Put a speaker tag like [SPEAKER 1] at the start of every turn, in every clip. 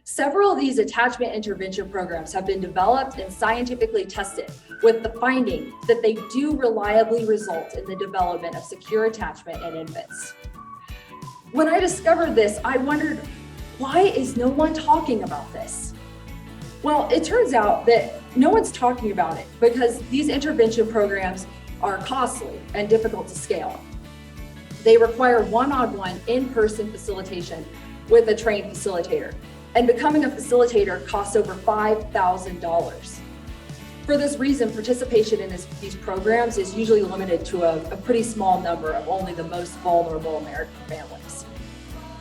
[SPEAKER 1] Several of these attachment intervention programs have been developed and scientifically tested with the finding that they do reliably result in the development of secure attachment in infants. When I discovered this, I wondered, why is no one talking about this? Well, it turns out that no one's talking about it because these intervention programs are costly and difficult to scale. They require one-on-one in-person facilitation with a trained facilitator. And becoming a facilitator costs over $5,000. For this reason, participation in these programs is usually limited to a pretty small number of only the most vulnerable American families.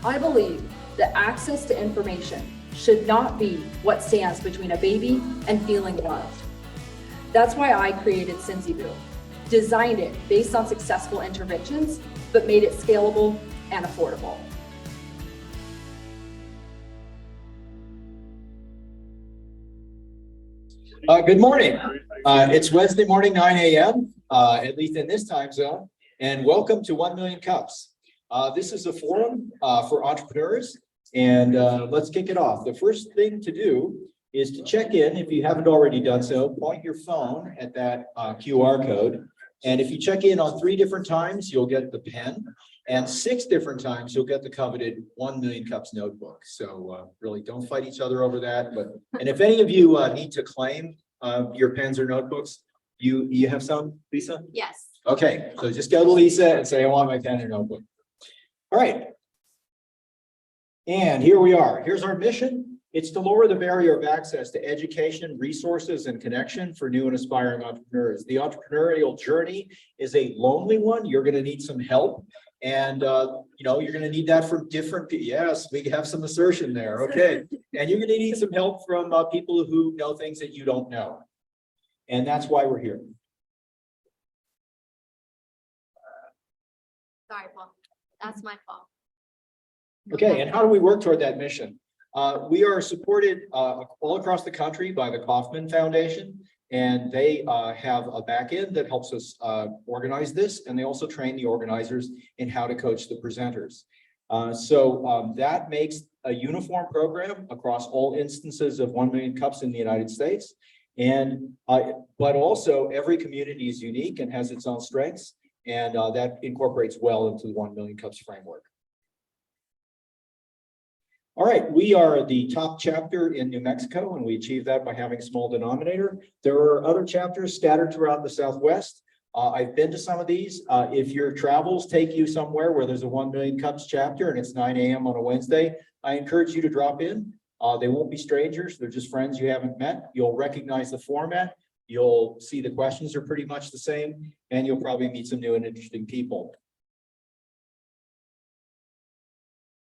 [SPEAKER 1] I believe that access to information should not be what stands between a baby and feeling loved. That's why I created Sensiboo, designed it based on successful interventions, but made it scalable and affordable.
[SPEAKER 2] Good morning. It's Wednesday morning, 9 a.m., at least in this time zone, and welcome to 1 Million Cups. This is a forum for entrepreneurs, and let's kick it off. The first thing to do is to check in. If you haven't already done so, point your phone at that QR code, and if you check in on 3 different times, you'll get the pen, and 6 different times, you'll get the coveted 1 Million Cups notebook. So really don't fight each other over that. And if any of you need to claim your pens or notebooks, you have some, Lisa?
[SPEAKER 3] Yes.
[SPEAKER 2] Okay, so just go to Lisa and say, I want my pen and notebook. All right. And here we are. Here's our mission. It's to lower the barrier of access to education, resources, and connection for new and aspiring entrepreneurs. The entrepreneurial journey is a lonely one. You're going to need some help. And, you're going to need that from different people. Yes, we have some assertion there. Okay. And you're going to need some help from people who know things that you don't know. And that's why we're here.
[SPEAKER 3] Sorry, Paul. That's my fault.
[SPEAKER 2] Okay. And how do we work toward that mission? We are supported all across the country by the Kauffman Foundation. And they have a back end that helps us organize this. And they also train the organizers in how to coach the presenters. So that makes a uniform program across all instances of 1 Million Cups in the United States. And but also every community is unique and has its own strengths. And that incorporates well into the 1 Million Cups framework. All right, we are the top chapter in New Mexico, and we achieved that by having a small denominator. There are other chapters scattered throughout the Southwest. I've been to some of these. If your travels take you somewhere where there's a 1 Million Cups chapter and it's 9 a.m. on a Wednesday, I encourage you to drop in. They won't be strangers. They're just friends you haven't met. You'll recognize the format. You'll see the questions are pretty much the same, and you'll probably meet some new and interesting people.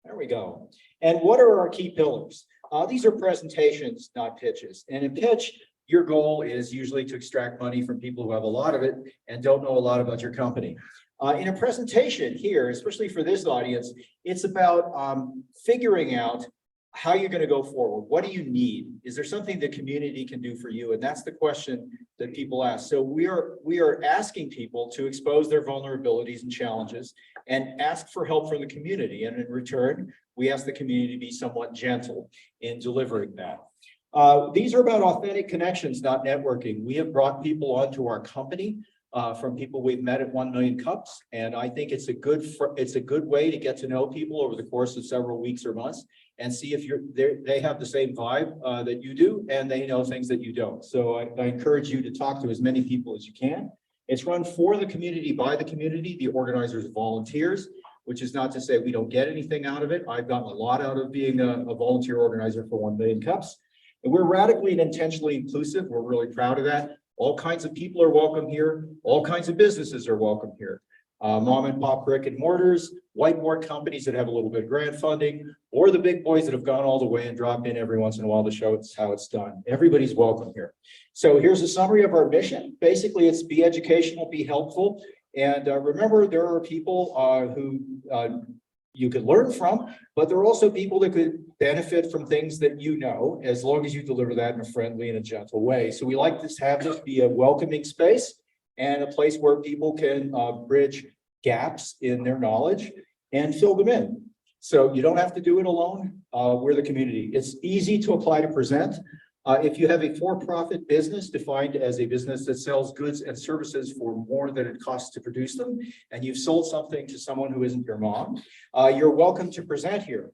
[SPEAKER 2] There we go. And what are our key pillars? These are presentations, not pitches. And in pitch, your goal is usually to extract money from people who have a lot of it and don't know a lot about your company. In a presentation here, especially for this audience, it's about figuring out how you're going to go forward. What do you need? Is there something the community can do for you? And that's the question that people ask. So we are asking people to expose their vulnerabilities and challenges and ask for help from the community. And in return, we ask the community to be somewhat gentle in delivering that. These are about authentic connections, not networking. We have brought people onto our company from people we've met at 1 Million Cups. And I think it's a good way to get to know people over the course of several weeks or months and see if they have the same vibe that you do and they know things that you don't. So I encourage you to talk to as many people as you can. It's run for the community, by the community. The organizers are volunteers, which is not to say we don't get anything out of it. I've gotten a lot out of being a volunteer organizer for 1 Million Cups. And we're radically and intentionally inclusive. We're really proud of that. All kinds of people are welcome here. All kinds of businesses are welcome here. Mom and pop brick and mortars, whiteboard companies that have a little bit of grant funding, or the big boys that have gone all the way and dropped in every once in a while to show us how it's done. Everybody's welcome here. So here's a summary of our mission. Basically, it's be educational, be helpful. And remember, there are people who you could learn from, but there are also people that could benefit from things that you know, as long as you deliver that in a friendly and a gentle way. So we like to have this be a welcoming space and a place where people can bridge gaps in their knowledge and fill them in. So you don't have to do it alone. We're the community. It's easy to apply to present. If you have a for-profit business defined as a business that sells goods and services for more than it costs to produce them, and you've sold something to someone who isn't your mom, you're welcome to present here.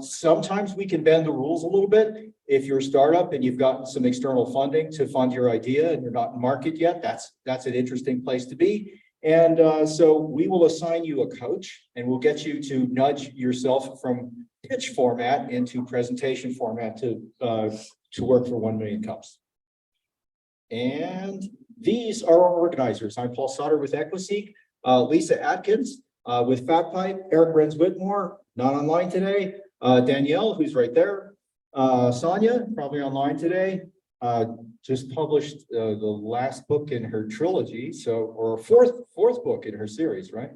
[SPEAKER 2] Sometimes we can bend the rules a little bit. If you're a startup and you've gotten some external funding to fund your idea and you're not in market yet, that's an interesting place to be. And so we will assign you a coach and we'll get you to nudge yourself from pitch format into presentation format to work for 1 Million Cups. And these are our organizers. I'm Paul Sauter with Equiseek, Lisa Atkins with Fat Pipe, Eric Renz-Whitmore, not online today, Danielle, who's right there, Sonia, probably online today, just published the last book in her trilogy, or fourth book in her series, right?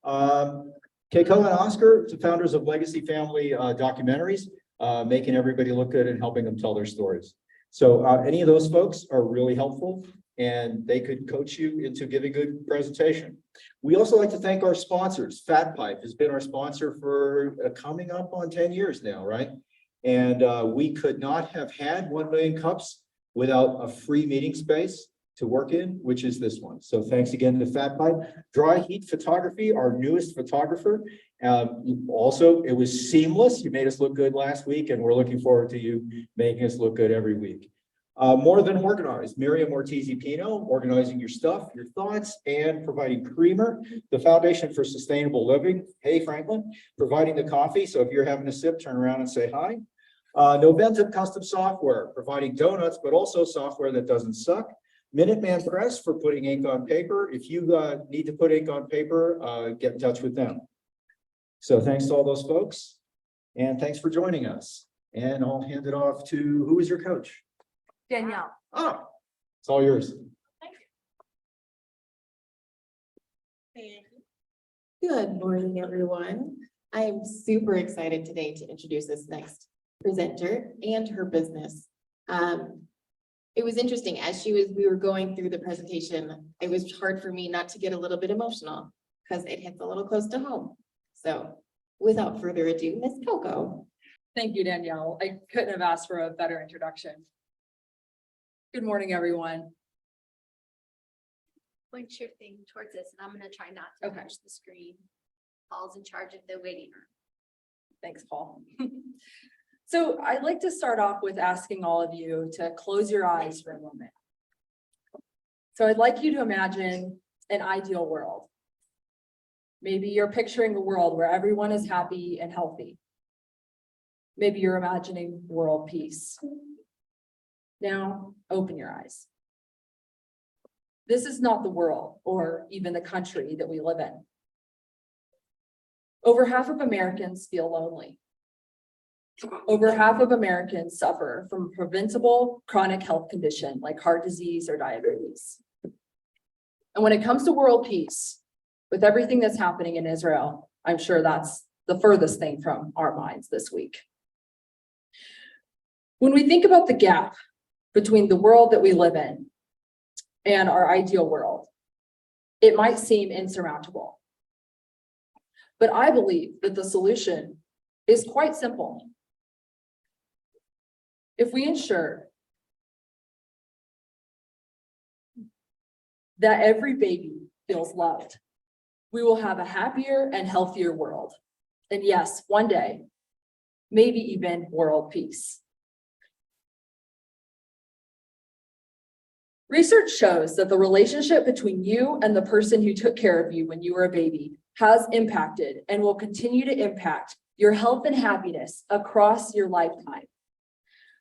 [SPEAKER 2] Keiko and Oscar, the founders of Legacy Family Documentaries, making everybody look good and helping them tell their stories. So any of those folks are really helpful and they could coach you into giving a good presentation. We also like to thank our sponsors. Fat Pipe has been our sponsor for coming up on 10 years now, right? And we could not have had 1 Million Cups without a free meeting space to work in, which is this one. So thanks again to Fat Pipe. Dry Heat Photography, our newest photographer. Also, it was seamless. You made us look good last week, and we're looking forward to you making us look good every week. More Than Organized, Miriam Ortiz-Pino, organizing your stuff, your thoughts, and providing creamer. The Foundation for Sustainable Living, hey Franklin, providing the coffee. So if you're having a sip, turn around and say hi. Noventa Custom Software, providing donuts, but also software that doesn't suck. Minuteman Press for putting ink on paper. If you need to put ink on paper, get in touch with them. So thanks to all those folks, and thanks for joining us. And I'll hand it off to, who is your coach?
[SPEAKER 1] Danielle.
[SPEAKER 2] Oh, it's all yours.
[SPEAKER 4] Good morning, everyone. I am super excited today to introduce this next presenter and her business. It was interesting as we were going through the presentation, it was hard for me not to get a little bit emotional because it hits a little close to home. So without further ado, Miss Coco.
[SPEAKER 1] Thank you, Danielle. I couldn't have asked for a better introduction. Good morning, everyone.
[SPEAKER 3] Point your thing towards this and I'm gonna try not to
[SPEAKER 1] Okay.
[SPEAKER 3] touch the screen. Paul's in charge of the waiting room.
[SPEAKER 1] Thanks, Paul. So I'd like to start off with asking all of you to close your eyes for a moment. So I'd like you to imagine an ideal world. Maybe you're picturing a world where everyone is happy and healthy. Maybe you're imagining world peace. Now, open your eyes. This is not the world or even the country that we live in. Over half of Americans feel lonely. Over half of Americans suffer from a preventable chronic health condition like heart disease or diabetes. And when it comes to world peace, with everything that's happening in Israel, I'm sure that's the furthest thing from our minds this week. When we think about the gap between the world that we live in and our ideal world, it might seem insurmountable. But I believe that the solution is quite simple. If we ensure that every baby feels loved, we will have a happier and healthier world. And yes, one day, maybe even world peace. Research shows that the relationship between you and the person who took care of you when you were a baby has impacted and will continue to impact your health and happiness across your lifetime.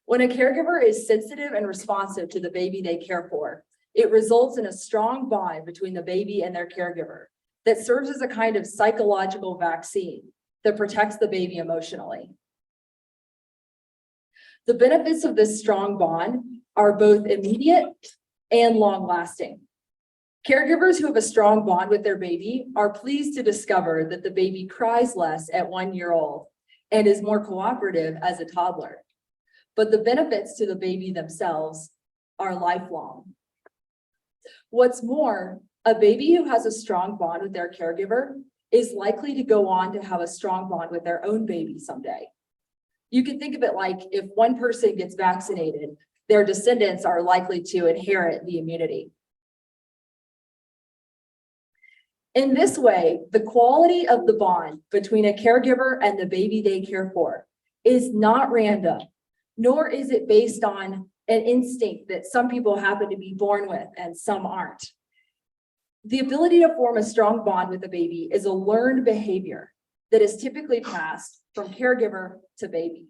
[SPEAKER 1] When a caregiver is sensitive and responsive to the baby they care for, it results in a strong bond between the baby and their caregiver that serves as a kind of psychological vaccine that protects the baby emotionally. The benefits of this strong bond are both immediate and long-lasting. Caregivers who have a strong bond with their baby are pleased to discover that the baby cries less at 1 year old and is more cooperative as a toddler. But the benefits to the baby themselves are lifelong. What's more, a baby who has a strong bond with their caregiver is likely to go on to have a strong bond with their own baby someday. You can think of it like if one person gets vaccinated, their descendants are likely to inherit the immunity. In this way, the quality of the bond between a caregiver and the baby they care for is not random, nor is it based on an instinct that some people happen to be born with and some aren't. The ability to form a strong bond with a baby is a learned behavior that is typically passed from caregiver to baby.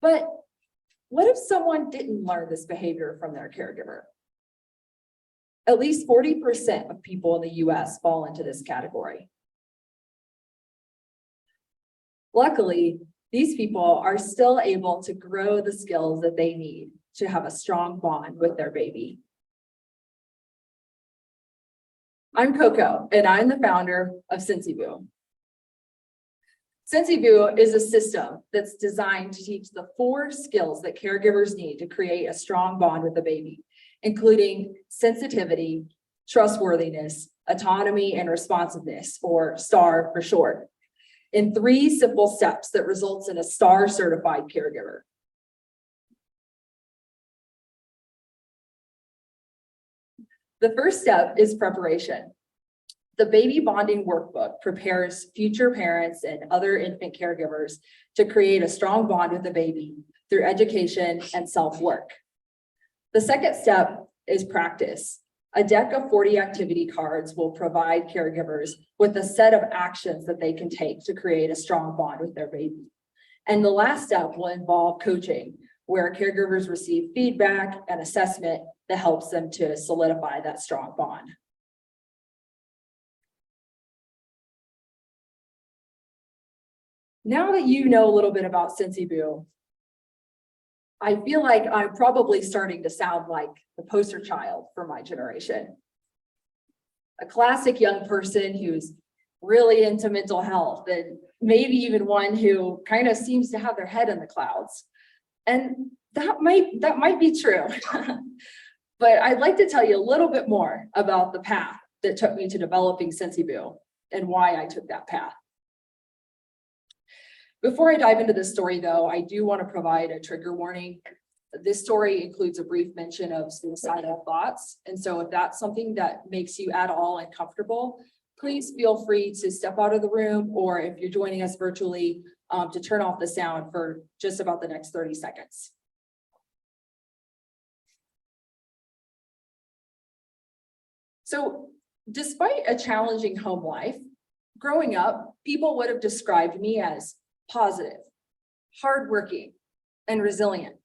[SPEAKER 1] But what if someone didn't learn this behavior from their caregiver? At least 40% of people in the US fall into this category. Luckily, these people are still able to grow the skills that they need to have a strong bond with their baby. I'm Coco, and I'm the founder of Sensiboo. Sensiboo is a system that's designed to teach the 4 skills that caregivers need to create a strong bond with the baby, including sensitivity, trustworthiness, autonomy, and responsiveness, or STAR for short, in 3 simple steps that results in a STAR certified caregiver. The first step is preparation. The baby bonding workbook prepares future parents and other infant caregivers to create a strong bond with the baby through education and self-work. The second step is practice. A deck of 40 activity cards will provide caregivers with a set of actions that they can take to create a strong bond with their baby. And the last step will involve coaching, where caregivers receive feedback and assessment that helps them to solidify that strong bond. Now that you know a little bit about Sensiboo, I feel like I'm probably starting to sound like the poster child for my generation. A classic young person who's really into mental health, and maybe even one who kind of seems to have their head in the clouds. And that might be true. But I'd like to tell you a little bit more about the path that took me to developing Sensiboo and why I took that path. Before I dive into this story, though, I do want to provide a trigger warning. This story includes a brief mention of suicidal thoughts. And so if that's something that makes you at all uncomfortable, please feel free to step out of the room, or if you're joining us virtually, to turn off the sound for just about the next 30 seconds. So despite a challenging home life, growing up, people would have described me as positive, hardworking, and resilient.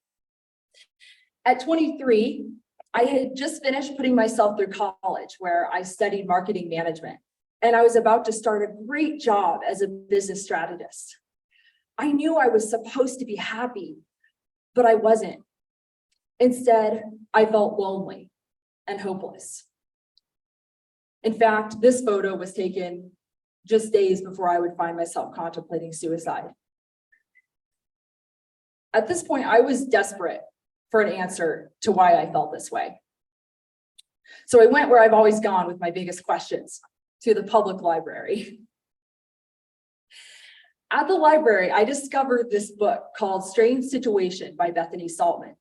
[SPEAKER 1] At 23, I had just finished putting myself through college, where I studied marketing management, and I was about to start a great job as a business strategist. I knew I was supposed to be happy, but I wasn't. Instead, I felt lonely and hopeless. In fact, this photo was taken just days before I would find myself contemplating suicide. At this point, I was desperate for an answer to why I felt this way. So I went where I've always gone with my biggest questions, to the public library. At the library, I discovered this book called Strange Situation by Bethany Saltman.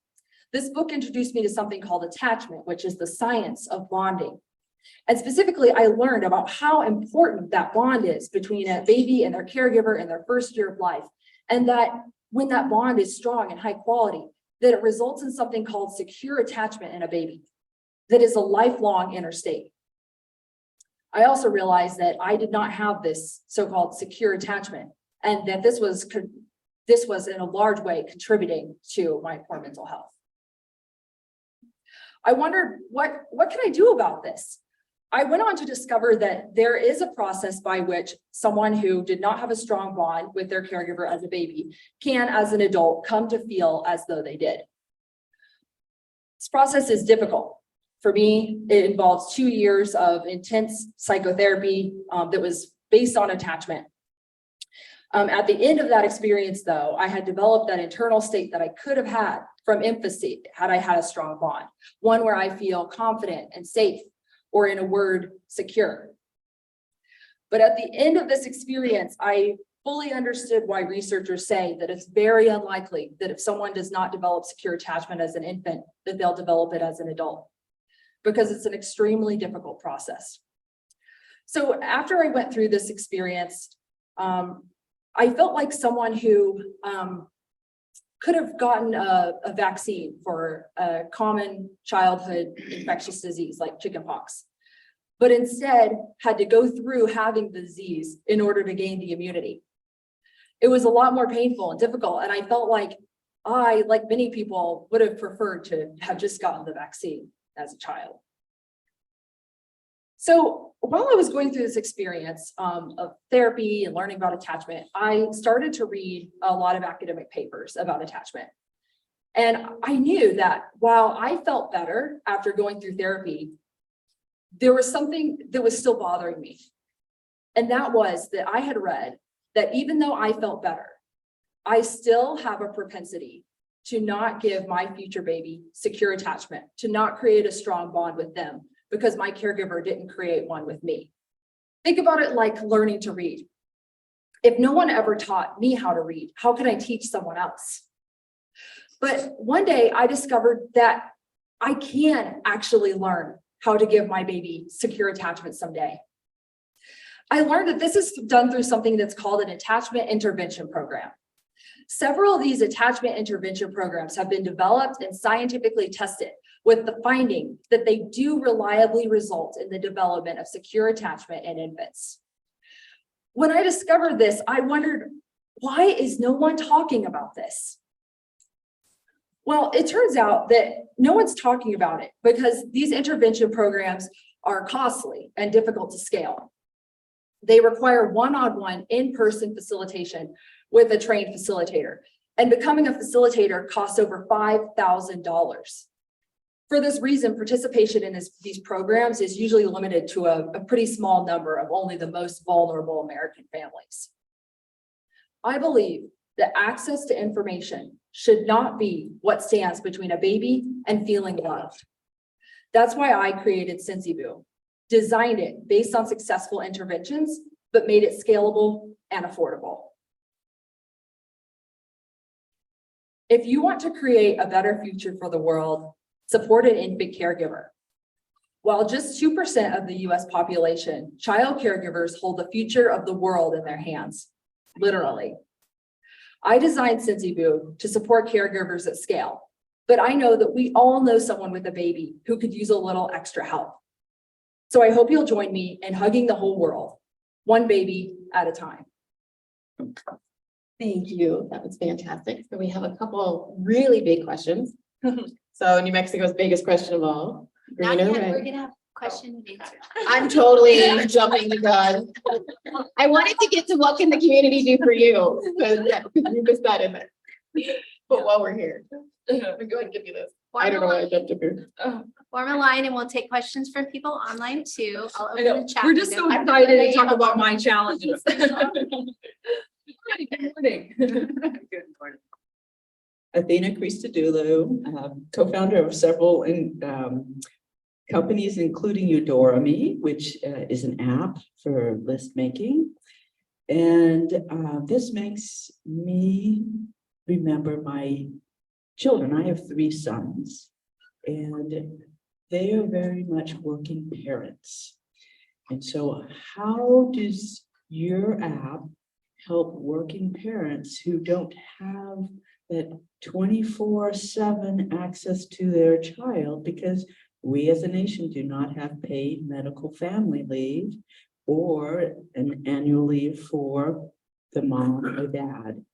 [SPEAKER 1] This book introduced me to something called attachment, which is the science of bonding. And specifically, I learned about how important that bond is between a baby and their caregiver in their first year of life. And that when that bond is strong and high quality, that it results in something called secure attachment in a baby that is a lifelong inner state. I also realized that I did not have this so-called secure attachment, and that this was in a large way contributing to my poor mental health. I wondered, what can I do about this? I went on to discover that there is a process by which someone who did not have a strong bond with their caregiver as a baby can, as an adult, come to feel as though they did. This process is difficult. For me, it involves 2 years of intense psychotherapy that was based on attachment. At the end of that experience, though, I had developed that internal state that I could have had from infancy had I had a strong bond, one where I feel confident and safe, or in a word, secure. But at the end of this experience, I fully understood why researchers say that it's very unlikely that if someone does not develop secure attachment as an infant, that they'll develop it as an adult, because it's an extremely difficult process. So after I went through this experience, I felt like someone who could have gotten a vaccine for a common childhood infectious disease like chickenpox, but instead had to go through having the disease in order to gain the immunity. It was a lot more painful and difficult, and I felt like I, like many people, would have preferred to have just gotten the vaccine as a child. So while I was going through this experience of therapy and learning about attachment, I started to read a lot of academic papers about attachment. And I knew that while I felt better after going through therapy, there was something that was still bothering me. And that was that I had read that even though I felt better, I still have a propensity to not give my future baby secure attachment, to not create a strong bond with them, because my caregiver didn't create one with me. Think about it like learning to read. If no one ever taught me how to read, how can I teach someone else? But one day I discovered that I can actually learn how to give my baby secure attachment someday. I learned that this is done through something that's called an attachment intervention program. Several of these attachment intervention programs have been developed and scientifically tested, with the finding that they do reliably result in the development of secure attachment in infants. When I discovered this, I wondered, why is no one talking about this? Well, it turns out that no one's talking about it because these intervention programs are costly and difficult to scale. They require one-on-one in-person facilitation with a trained facilitator, and becoming a facilitator costs over $5,000. For this reason, participation in these programs is usually limited to a pretty small number of only the most vulnerable American families. I believe that access to information should not be what stands between a baby and feeling loved. That's why I created Sensiboo, designed it based on successful interventions, but made it scalable and affordable. If you want to create a better future for the world, support an infant caregiver. While just 2% of the US population, child caregivers hold the future of the world in their hands, literally. I designed Sensiboo to support caregivers at scale, but I know that we all know someone with a baby who could use a little extra help. So I hope you'll join me in hugging the whole world, one baby at a time.
[SPEAKER 4] Thank you. That was fantastic. So we have a couple really big questions. So New Mexico's biggest question of all.
[SPEAKER 3] Not
[SPEAKER 4] green or
[SPEAKER 3] yet, we're
[SPEAKER 4] red?
[SPEAKER 3] gonna have question and answer.
[SPEAKER 4] I'm totally jumping the gun. I wanted to get to what can the community do for you? Because you missed that in there. But while we're here, go ahead and give you this. I don't know why I jumped up here.
[SPEAKER 3] Form a line and we'll take questions from people online too. I'll
[SPEAKER 1] I know,
[SPEAKER 3] open the chat.
[SPEAKER 1] we're just so
[SPEAKER 3] window.
[SPEAKER 1] excited to talk about my challenges. Good morning.
[SPEAKER 5] Good morning. Athena Christodoulou, co-founder of several companies, including Udorami, which is an app for list making. And this makes me remember my children. I have 3 sons, and they are very much working parents. And so how does your app help working parents who don't have that 24/7 access to their child, because we as a nation do not have paid medical family leave or an annual leave for the mom or dad?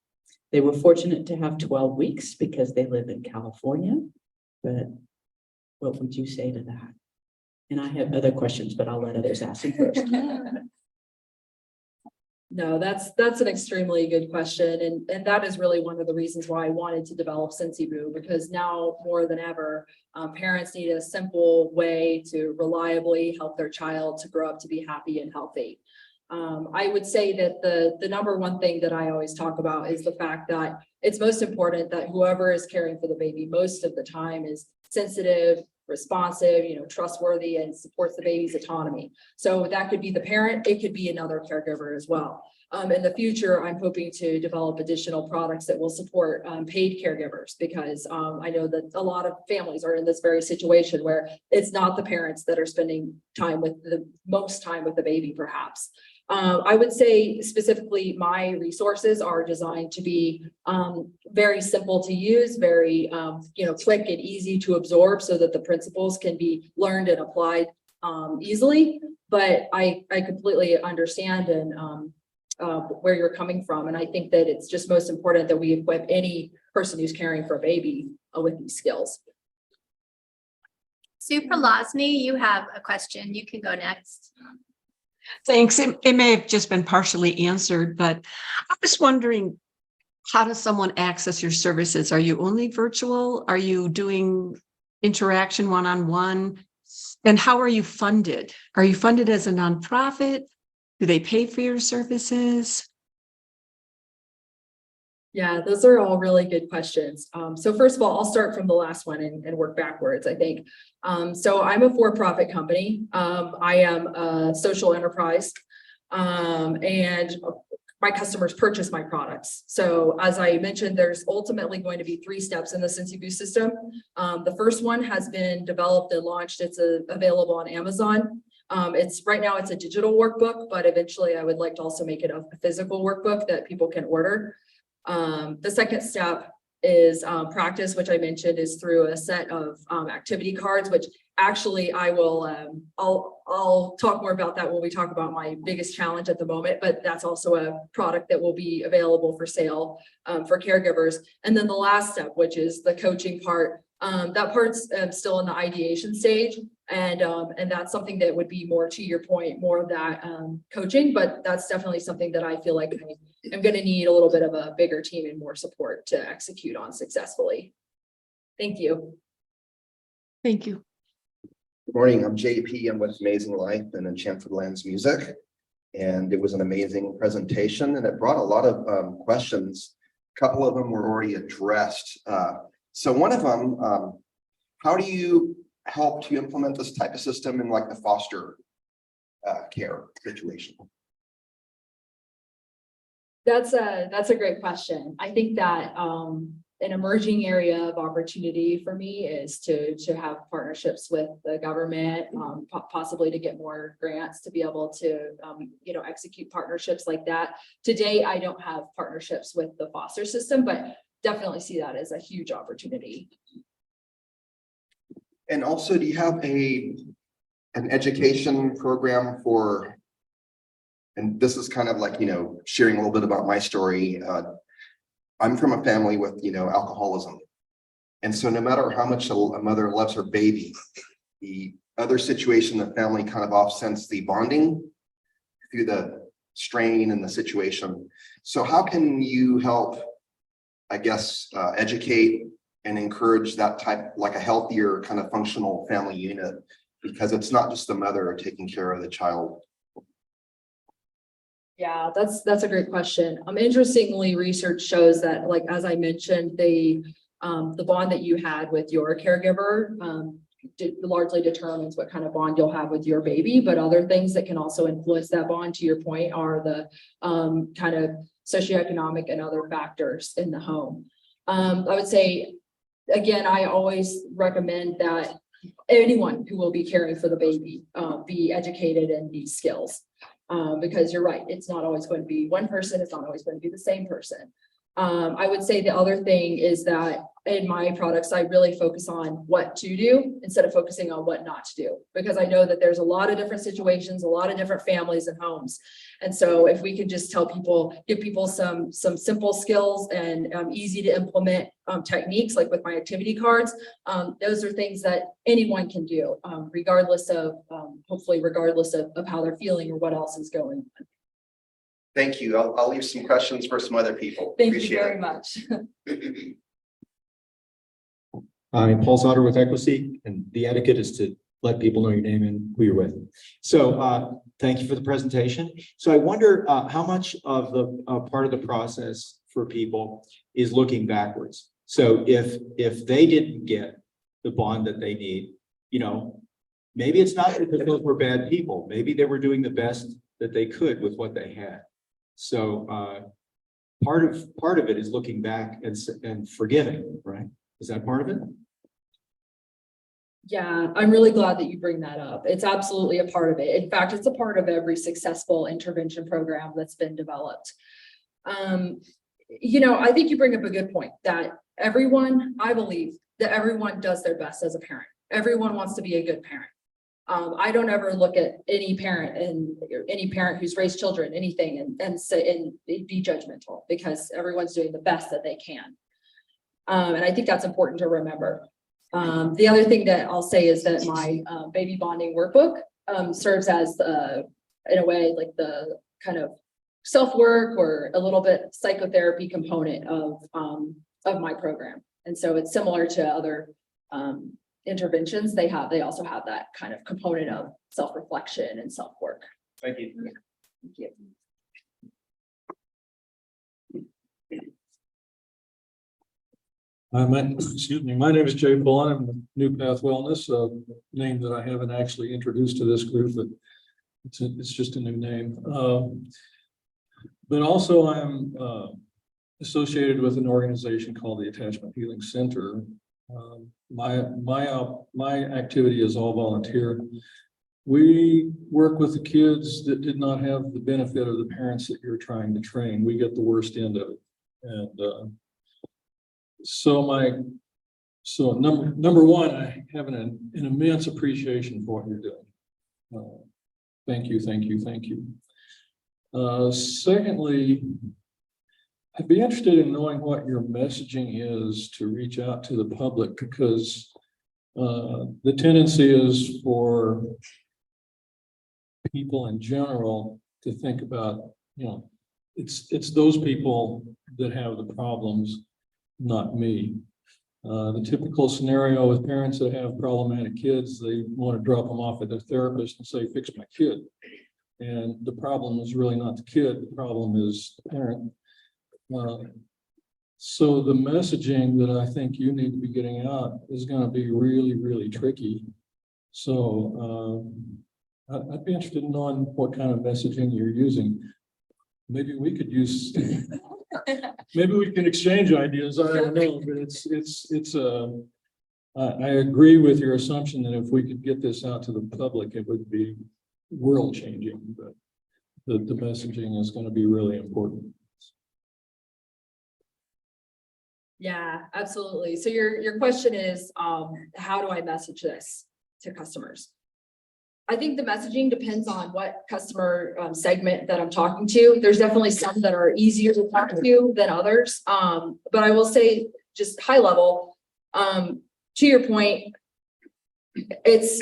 [SPEAKER 5] They were fortunate to have 12 weeks because they live in California, but what would you say to that? And I have other questions, but I'll let others ask them first.
[SPEAKER 1] No, that's an extremely good question. And that is really one of the reasons why I wanted to develop Sensiboo, because now more than ever, parents need a simple way to reliably help their child to grow up to be happy and healthy. I would say that the number one thing that I always talk about is the fact that it's most important that whoever is caring for the baby most of the time is sensitive, responsive, trustworthy, and supports the baby's autonomy. So that could be the parent, it could be another caregiver as well. In the future, I'm hoping to develop additional products that will support paid caregivers, because I know that a lot of families are in this very situation where it's not the parents that are spending time with the most time with the baby, perhaps. I would say specifically my resources are designed to be very simple to use, very quick and easy to absorb, so that the principles can be learned and applied easily. But I completely understand and where you're coming from. And I think that it's just most important that we equip any person who's caring for a baby with these skills.
[SPEAKER 3] Sue Prolosny, you have a question. You can go next.
[SPEAKER 6] Thanks. It may have just been partially answered, but I was wondering, how does someone access your services? Are you only virtual? Are you doing interaction one-on-one? And how are you funded? Are you funded as a nonprofit? Do they pay for your services?
[SPEAKER 1] Yeah, those are all really good questions. So first of all, I'll start from the last one and work backwards, I think. So I'm a for-profit company. I am a social enterprise, and my customers purchase my products. So as I mentioned, there's ultimately going to be 3 steps in the Sensiboo system. The first one has been developed and launched. It's available on Amazon. Right now it's a digital workbook, but eventually I would like to also make it a physical workbook that people can order. The second step is practice, which I mentioned is through a set of activity cards, which actually I'll talk more about that when we talk about my biggest challenge at the moment, but that's also a product that will be available for sale for caregivers. And then the last step, which is the coaching part, that part's still in the ideation stage. And that's something that would be more, to your point, more of that coaching, but that's definitely something that I feel like I'm going to need a little bit of a bigger team and more support to execute on successfully. Thank you.
[SPEAKER 6] Thank you.
[SPEAKER 7] Good morning, I'm JP. I'm with Amazing Life and Enchanted Lands Music. And it was an amazing presentation and it brought a lot of questions. A couple of them were already addressed. So one of them, how do you help to implement this type of system in like the foster care situation?
[SPEAKER 1] That's a great question. I think that an emerging area of opportunity for me is to have partnerships with the government, possibly to get more grants to be able to execute partnerships like that. Today, I don't have partnerships with the foster system, but definitely see that as a huge opportunity.
[SPEAKER 7] And also, do you have an education program for, and this is kind of like, sharing a little bit about my story. I'm from a family with, alcoholism. And so no matter how much a mother loves her baby, the other situation in the family kind of offsets the bonding through the strain and the situation. So how can you help, I guess, educate and encourage that type, like a healthier kind of functional family unit? Because it's not just the mother taking care of the child.
[SPEAKER 1] Yeah, that's a great question. Interestingly, research shows that, like, as I mentioned, the bond that you had with your caregiver largely determines what kind of bond you'll have with your baby. But other things that can also influence that bond, to your point, are the kind of socioeconomic and other factors in the home. I would say, again, I always recommend that anyone who will be caring for the baby be educated in these skills. Because you're right, it's not always going to be one person, it's not always going to be the same person. I would say the other thing is that in my products, I really focus on what to do instead of focusing on what not to do, because I know that there's a lot of different situations, a lot of different families and homes. And so if we could just give people some simple skills and easy to implement techniques, like with my activity cards, those are things that anyone can do, hopefully regardless of how they're feeling or what else is going on.
[SPEAKER 7] Thank you. I'll leave some questions for some other people.
[SPEAKER 1] Thank you very much.
[SPEAKER 8] I'm Paul Sauter with Equiseek, and the etiquette is to let people know your name and who you're with. So thank you for the presentation. So I wonder how much of the part of the process for people is looking backwards. So if they didn't get the bond that they need, you know, maybe it's not that those were bad people. Maybe they were doing the best that they could with what they had. So part of it is looking back and forgiving, right? Is that part of it?
[SPEAKER 1] Yeah, I'm really glad that you bring that up. It's absolutely a part of it. In fact, it's a part of every successful intervention program that's been developed. You know, I think you bring up a good point that I believe that everyone does their best as a parent. Everyone wants to be a good parent. I don't ever look at any parent who's raised children, anything and say, and be judgmental, because everyone's doing the best that they can. And I think that's important to remember. The other thing that I'll say is that my baby bonding workbook serves as in a way, like the kind of self-work or a little bit psychotherapy component of my program. And so it's similar to other interventions. They also have that kind of component of self-reflection and self-work.
[SPEAKER 2] Thank you.
[SPEAKER 1] Thank you.
[SPEAKER 9] Excuse me, my name is Jay Bullen. I'm with New Path Wellness, a name that I haven't actually introduced to this group, but it's just a new name. But also I'm associated with an organization called the Attachment Healing Center. My activity is all volunteer. We work with the kids that did not have the benefit of the parents that you're trying to train. We get the worst end of it. And so number one, I have an immense appreciation for what you're doing. Thank you, thank you, thank you. Secondly, I'd be interested in knowing what your messaging is to reach out to the public, because the tendency is for people in general to think about, you know, it's those people that have the problems, not me. The typical scenario with parents that have problematic kids, they want to drop them off at their therapist and say, fix my kid. And the problem is really not the kid, the problem is the parent. So the messaging that I think you need to be getting out is going to be really, really tricky. So I'd be interested in knowing what kind of messaging you're using. Maybe we could use, maybe we can exchange ideas. I don't know, but I agree with your assumption that if we could get this out to the public, it would be world changing, but the messaging is going to be really important.
[SPEAKER 1] Yeah, absolutely. So your question is, how do I message this to customers? I think the messaging depends on what customer segment that I'm talking to. There's definitely some that are easier to talk to than others. But I will say, just high level, to your point, it's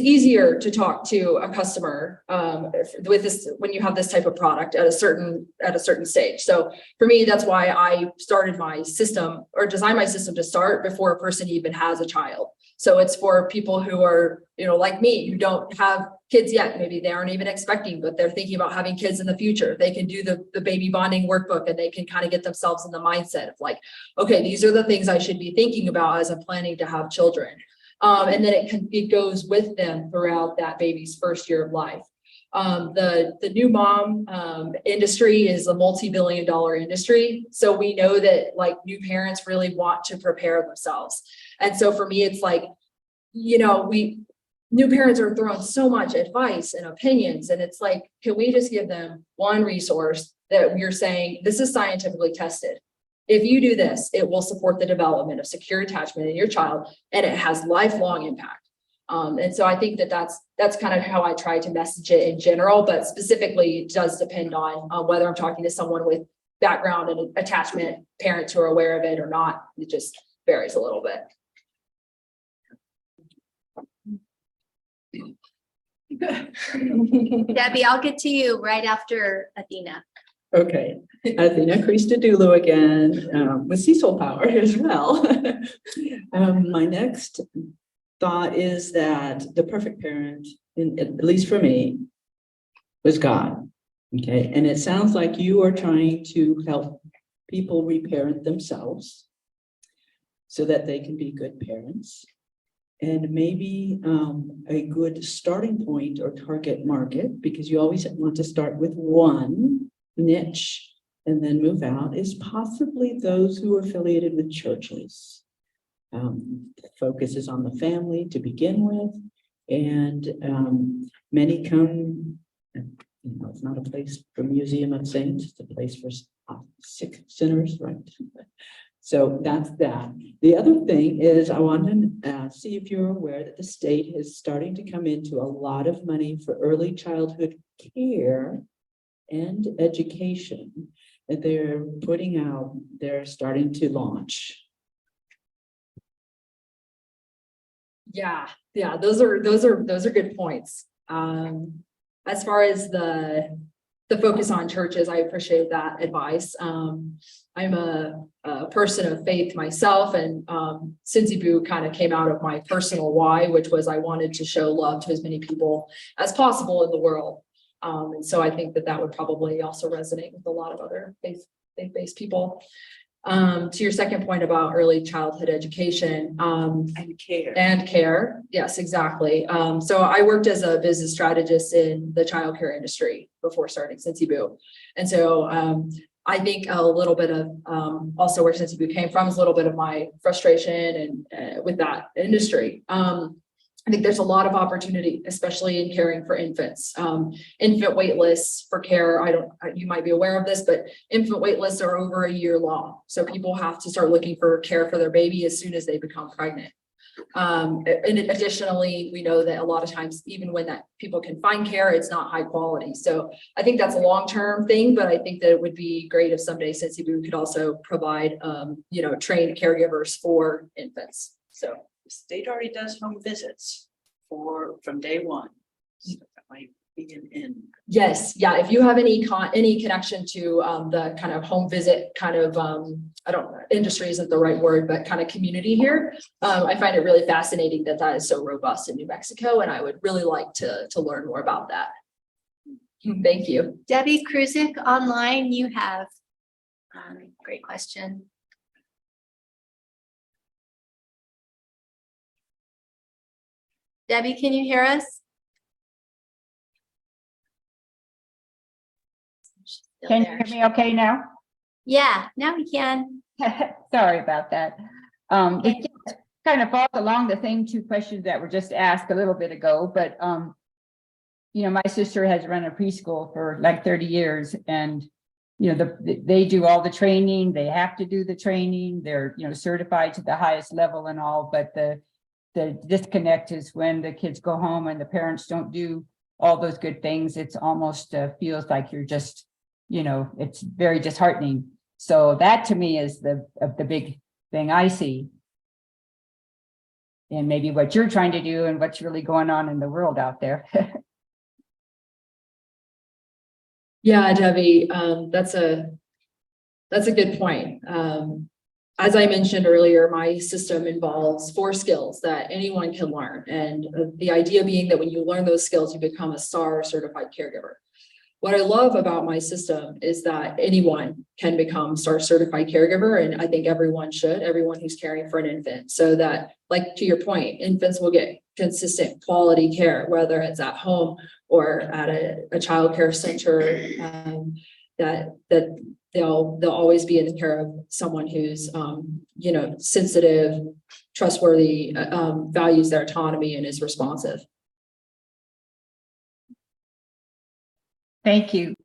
[SPEAKER 1] easier to talk to a customer with this when you have this type of product at a certain stage. So for me, that's why I started my system or designed my system to start before a person even has a child. So it's for people who are, you know, like me, who don't have kids yet. Maybe they aren't even expecting, but they're thinking about having kids in the future. They can do the baby bonding workbook, and they can kind of get themselves in the mindset of like, okay, these are the things I should be thinking about as I'm planning to have children. And then it goes with them throughout that baby's first year of life. The new mom industry is a multi-billion-dollar industry. So we know that like new parents really want to prepare themselves. And so for me, it's like, you know, new parents are throwing so much advice and opinions, and it's like, can we just give them one resource that we're saying, this is scientifically tested. If you do this, it will support the development of secure attachment in your child, and it has lifelong impact. And so I think that that's kind of how I try to message it in general, but specifically it does depend on whether I'm talking to someone with background and attachment, parents who are aware of it or not. It just varies a little bit.
[SPEAKER 3] Debbie, I'll get to you right after Athena.
[SPEAKER 5] Okay, Athena Christodoulou again, with Cecil Power as well. My next thought is that the perfect parent, at least for me, was God. Okay, and it sounds like you are trying to help people reparent themselves so that they can be good parents. and maybe a good starting point or target market, because you always want to start with one niche and then move out, is possibly those who are affiliated with churches. The focus is on the family to begin with, and many come, it's not a place for Museum of Saints, it's a place for sick sinners, right? So that's that. The other thing is I want to see if you're aware that the state is starting to come into a lot of money for early childhood care and education that they're starting to launch.
[SPEAKER 1] Yeah, those are good points. As far as the focus on churches, I appreciate that advice. I'm a person of faith myself, and Sensiboo kind of came out of my personal why, which was I wanted to show love to as many people as possible in the world. And so I think that would probably also resonate with a lot of other faith-based people. To your second point about early childhood education, and care. Yes, exactly. So I worked as a business strategist in the childcare industry before starting Sensiboo. And so I think a little bit of also where Sensiboo came from is a little bit of my frustration and with that industry. I think there's a lot of opportunity, especially in caring for infants. Infant wait lists for care, you might be aware of this, but infant wait lists are over a year long. So people have to start looking for care for their baby as soon as they become pregnant. And additionally, we know that a lot of times, even when that people can find care, it's not high quality. So I think that's a long-term thing, but I think that it would be great if someday Sensiboo could also provide, trained caregivers for infants. So.
[SPEAKER 5] The state already does home visits from day one. So that might be an end.
[SPEAKER 1] Yes, yeah. If you have any connection to the kind of home visit kind of industry isn't the right word, but kind of community here, I find it really fascinating that is so robust in New Mexico, and I would really like to learn more about that. Thank you,
[SPEAKER 3] Debbie Kruzik online. You have great question. Debbie, can you hear us? Still
[SPEAKER 10] Can you
[SPEAKER 3] there.
[SPEAKER 10] hear me okay now?
[SPEAKER 3] Yeah, now we can.
[SPEAKER 10] Sorry about that. It kind of falls along the same two questions that were just asked a little bit ago, but my sister has run a preschool for like 30 years, and they do all the training. They have to do the training. They're certified to the highest level and all, but the disconnect is when the kids go home and the parents don't do all those good things. It's almost feels like you're just, it's very disheartening. So that to me is the big thing I see. And maybe what you're trying to do and what's really going on in the world out there.
[SPEAKER 1] Yeah, Debbie, that's a good point. As I mentioned earlier, my system involves 4 skills that anyone can learn. And the idea being that when you learn those skills, you become a STAR certified caregiver. What I love about my system is that anyone can become STAR certified caregiver. And I think everyone who's caring for an infant, so that, like to your point, infants will get consistent quality care, whether it's at home or at a child care center, that they'll always be in the care of someone who's, sensitive, trustworthy, values their autonomy, and is responsive.
[SPEAKER 10] Thank you.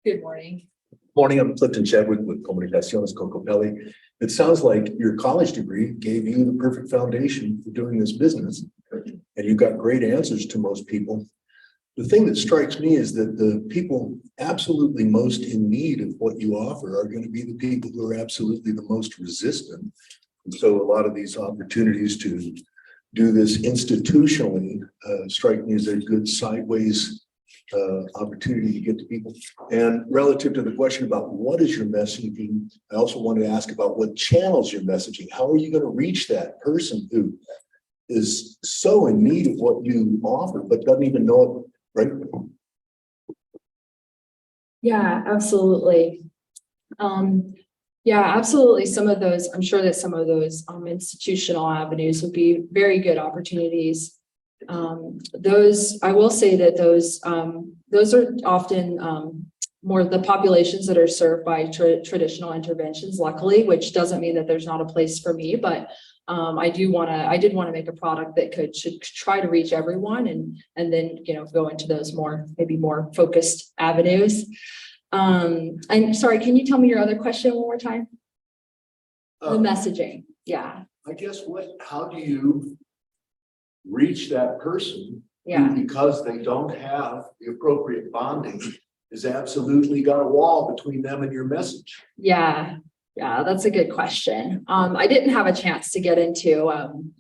[SPEAKER 1] Good morning.
[SPEAKER 11] Morning, I'm Clifton Chadwick with Comunicaciones Cocopelli. It sounds like your college degree gave you the perfect foundation for doing this business, and you got great answers to most people. The thing that strikes me is that the people absolutely most in need of what you offer are going to be the people who are absolutely the most resistant. And so a lot of these opportunities to do this institutionally strike me as a good sideways opportunity to get to people. And relative to the question about what is your messaging, I also wanted to ask about what channels you're messaging. How are you going to reach that person who is so in need of what you offer, but doesn't even know it, right?
[SPEAKER 1] Yeah, absolutely. Yeah, absolutely. Some of those, I'm sure that some of those institutional avenues would be very good opportunities. Those, I will say that those are often more the populations that are served by traditional interventions, luckily, which doesn't mean that there's not a place for me, but I did want to make a product that should try to reach everyone and then, go into those maybe more focused avenues. I'm sorry, can you tell me your other question one more time? The messaging. Yeah.
[SPEAKER 11] I guess how do you reach that person?
[SPEAKER 1] Yeah.
[SPEAKER 11] Who, because they don't have the appropriate bonding, has absolutely got a wall between them and your message?
[SPEAKER 1] Yeah. Yeah, that's a good question. I didn't have a chance to get into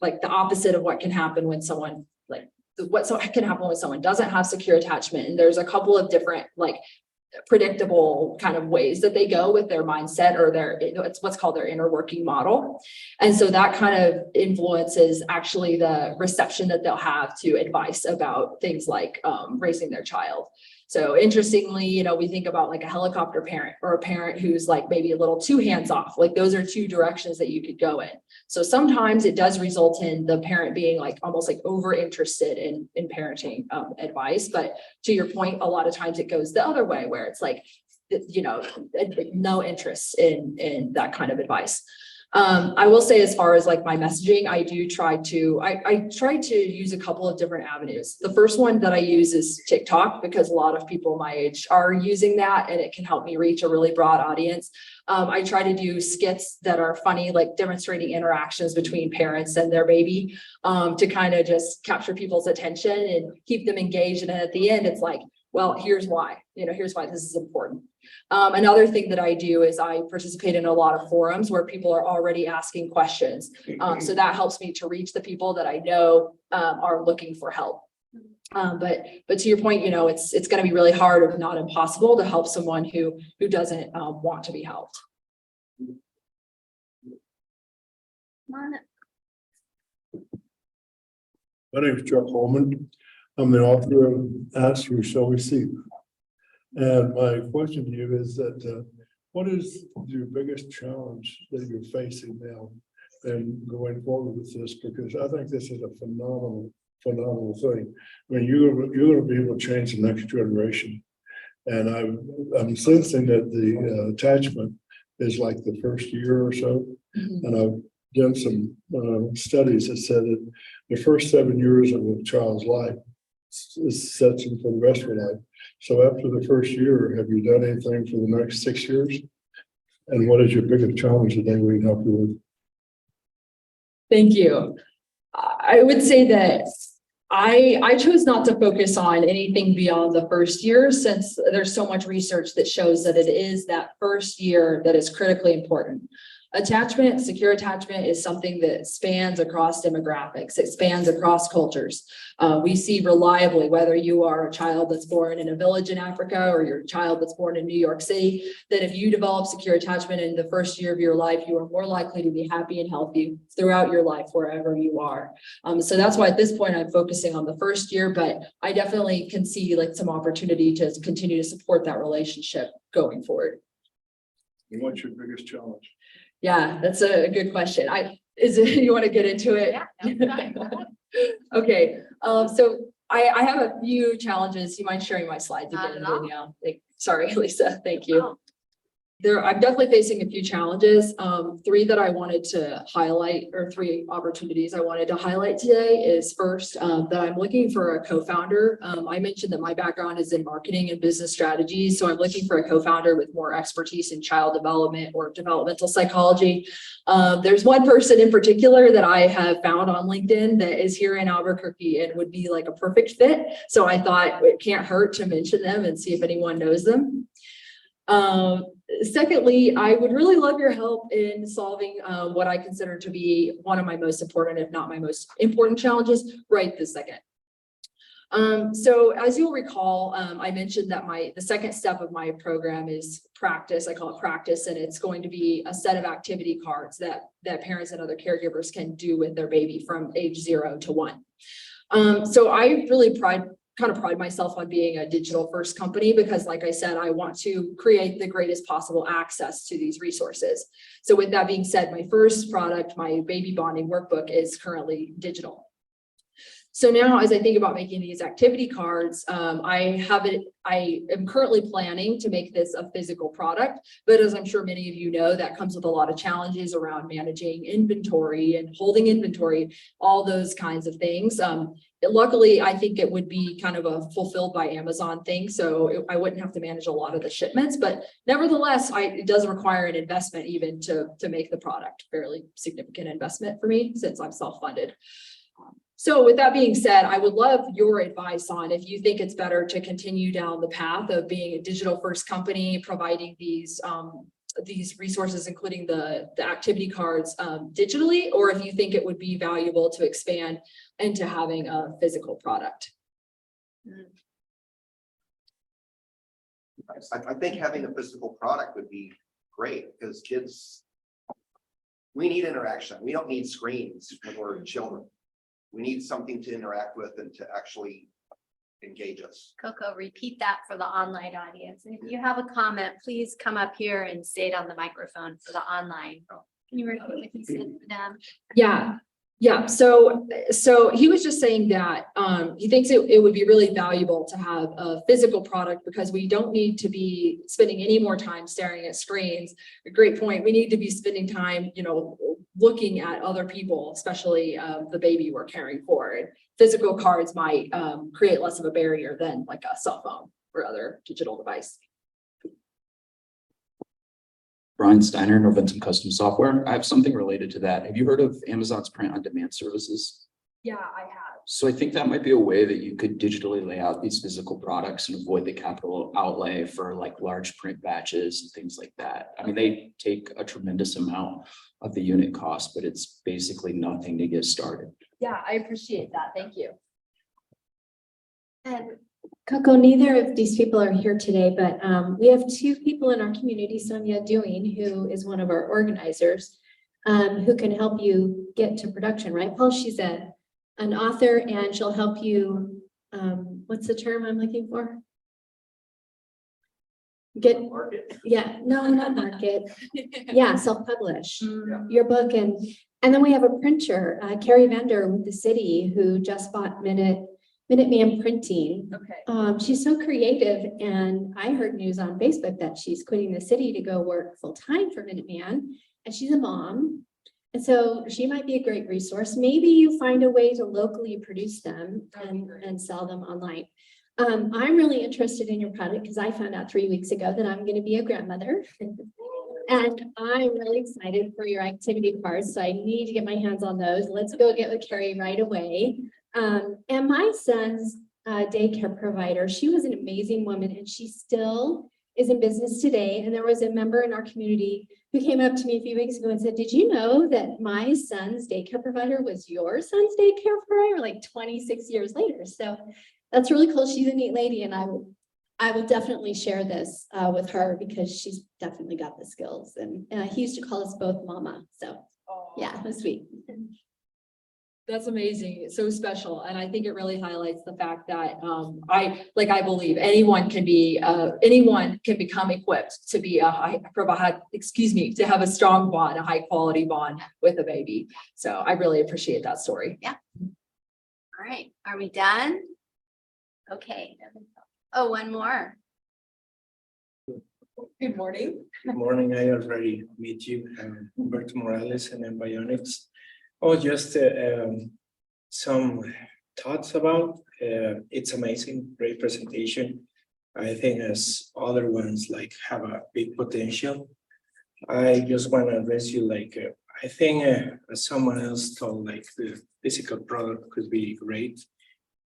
[SPEAKER 1] like the opposite of what can happen when someone can happen when someone doesn't have secure attachment. And there's a couple of different predictable kind of ways that they go with their mindset or it's what's called their inner working model. And so that kind of influences actually the reception that they'll have to advice about things like raising their child. So interestingly, we think about like a helicopter parent or a parent who's like maybe a little too hands-off. Like those are two directions that you could go in. So sometimes it does result in the parent being almost over interested in parenting advice. But to your point, a lot of times it goes the other way where it's no interest in that kind of advice. I will say, as far as my messaging, I try to use a couple of different avenues. The first one that I use is TikTok, because a lot of people my age are using that and it can help me reach a really broad audience. I try to do skits that are funny, demonstrating interactions between parents and their baby, to kind of just capture people's attention and keep them engaged. And at the end, it's well, here's why, here's why this is important. Another thing that I do is I participate in a lot of forums where people are already asking questions. So that helps me to reach the people that I know are looking for help. But to your point, it's going to be really hard, if not impossible, to help someone who doesn't want to be helped.
[SPEAKER 12] My name is Chuck Holman. I'm the author of Ask, We Shall Receive. And my question to you is that what is your biggest challenge that you're facing now and going forward with this? Because I think this is a phenomenal thing. I mean, you're going to be able to change the next generation. And I'm sensing that the attachment is like the first year or so. Mm-hmm. And I've done some studies that said that the first 7 years of a child's life sets them for the rest of their life. So after the first year, have you done anything for the next 6 years? And what is your biggest challenge today we can help you with?
[SPEAKER 1] Thank you. I would say that I chose not to focus on anything beyond the first year, since there's so much research that shows that it is that first year that is critically important. Attachment, secure attachment, is something that spans across demographics. It spans across cultures. We see reliably, whether you are a child that's born in a village in Africa or you're a child that's born in New York City, that if you develop secure attachment in the first year of your life, you are more likely to be happy and healthy throughout your life, wherever you are. So that's why at this point I'm focusing on the first year, but I definitely can see some opportunity to continue to support that relationship going forward.
[SPEAKER 12] And what's your biggest challenge?
[SPEAKER 1] Yeah, that's a good question. You want to get into it? Yeah. Okay. So I have a few challenges. You mind sharing my slides again? Sorry, Lisa. Thank you. I'm definitely facing a few challenges. 3 that I wanted to highlight, or 3 opportunities I wanted to highlight today, is first, that I'm looking for a co-founder. I mentioned that my background is in marketing and business strategies. So I'm looking for a co-founder with more expertise in child development or developmental psychology. There's one person in particular that I have found on LinkedIn that is here in Albuquerque and would be a perfect fit. So I thought it can't hurt to mention them and see if anyone knows them. Secondly, I would really love your help in solving what I consider to be one of my most important, if not my most important, challenges right this second. So as you'll recall, I mentioned that the second step of my program is practice. I call it practice, and it's going to be a set of activity cards that parents and other caregivers can do with their baby from age 0 to 1. So I really kind of pride myself on being a digital first company because like I said, I want to create the greatest possible access to these resources. So with that being said, my first product, my baby bonding workbook, is currently digital. So now as I think about making these activity cards, I am currently planning to make this a physical product, but as I'm sure many of you know, that comes with a lot of challenges around managing inventory and holding inventory, all those kinds of things. Luckily, I think it would be kind of a fulfilled by Amazon thing, so I wouldn't have to manage a lot of the shipments, but nevertheless, it does require an investment even to make the product, fairly significant investment for me since I'm self-funded. So with that being said, I would love your advice on if you think it's better to continue down the path of being a digital first company, providing these resources, including the activity cards digitally, or if you think it would be valuable to expand into having a physical product.
[SPEAKER 7] I think having a physical product would be great because kids, we need interaction. We don't need screens when we're children. We need something to interact with and to actually engage us.
[SPEAKER 3] Coco, repeat that for the online audience. And if you have a comment, please come up here and say it on the microphone for the online. Can you repeat what you said for them?
[SPEAKER 1] Yeah. So he was just saying that he thinks it would be really valuable to have a physical product because we don't need to be spending any more time staring at screens. A great point. We need to be spending time, looking at other people, especially the baby we're caring for. And physical cards might create less of a barrier than like a cell phone or other digital device.
[SPEAKER 13] Brian Steiner, Noventum Custom Software. I have something related to that. Have you heard of Amazon's print on demand services?
[SPEAKER 1] Yeah, I have.
[SPEAKER 13] So I think that might be a way that you could digitally lay out these physical products and avoid the capital outlay for like large print batches and things like that. I mean, they take a tremendous amount of the unit cost, but it's basically nothing to get started.
[SPEAKER 1] Yeah, I appreciate that. Thank you.
[SPEAKER 14] And Coco, neither of these people are here today, but we have two people in our community, Sonia Dewing, who is one of our organizers, who can help you get to production, right, Paul? She's an author and she'll help you, what's the term I'm looking for? Get market. Yeah, no, not market. Yeah, self-publish your book. And then we have a printer, Carrie Vender with the city, who just bought Minuteman Printing.
[SPEAKER 1] Okay.
[SPEAKER 14] She's so creative, and I heard news on Facebook that she's quitting the city to go work full-time for Minuteman, and she's a mom. And so she might be a great resource. Maybe you find a way to locally produce them and sell them online. I'm really interested in your product because I found out 3 weeks ago that I'm going to be a grandmother. And I'm really excited for your activity cards. So I need to get my hands on those. Let's go get with Carrie right away. And my son's daycare provider, she was an amazing woman and she still is in business today. And there was a member in our community who came up to me a few weeks ago and said, did you know that my son's daycare provider was your son's daycare provider like 26 years later? So that's really cool. She's a neat lady, and I will definitely share this with her because she's definitely got the skills. And he used to call us both mama. So yeah, it was sweet.
[SPEAKER 1] That's amazing. It's so special. And I think it really highlights the fact that I believe anyone can become equipped to be to have a strong bond, a high quality bond with a baby. So I really appreciate that story.
[SPEAKER 3] Yeah. All right. Are we done? Okay. Oh, one more.
[SPEAKER 1] Good morning.
[SPEAKER 15] Good morning. I already meet you, Humberto Morales and Embryonics. Oh, just some thoughts about it's amazing, great presentation. I think as other ones like have a big potential. I just want to address you I think as someone else told, the physical product could be great.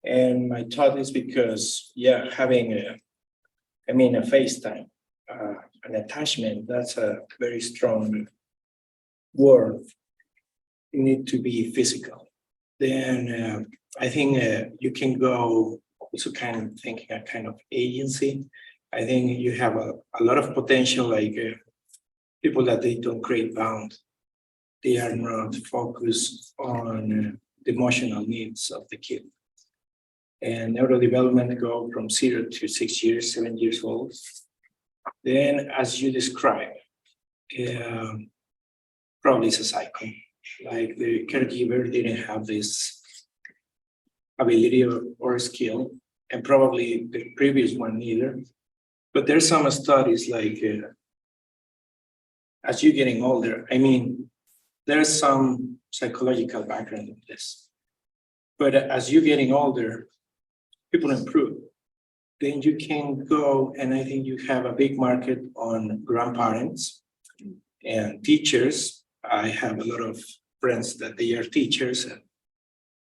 [SPEAKER 15] And my thought is because, yeah, having a FaceTime, an attachment, that's a very strong word. You need to be physical. Then I think you can go also kind of thinking a kind of agency. I think you have a lot of potential, people that they don't create bound. They are not focused on the emotional needs of the kid. And neurodevelopment go from 0 to 6 years, 7 years old. Then, as you describe, probably it's a cycle. Like the caregiver didn't have this ability or skill, and probably the previous one neither. But there's some studies like as you're getting older, I mean, there's some psychological background of this. But as you're getting older, people improve. Then you can go, and I think you have a big market on grandparents and teachers. I have a lot of friends that they are teachers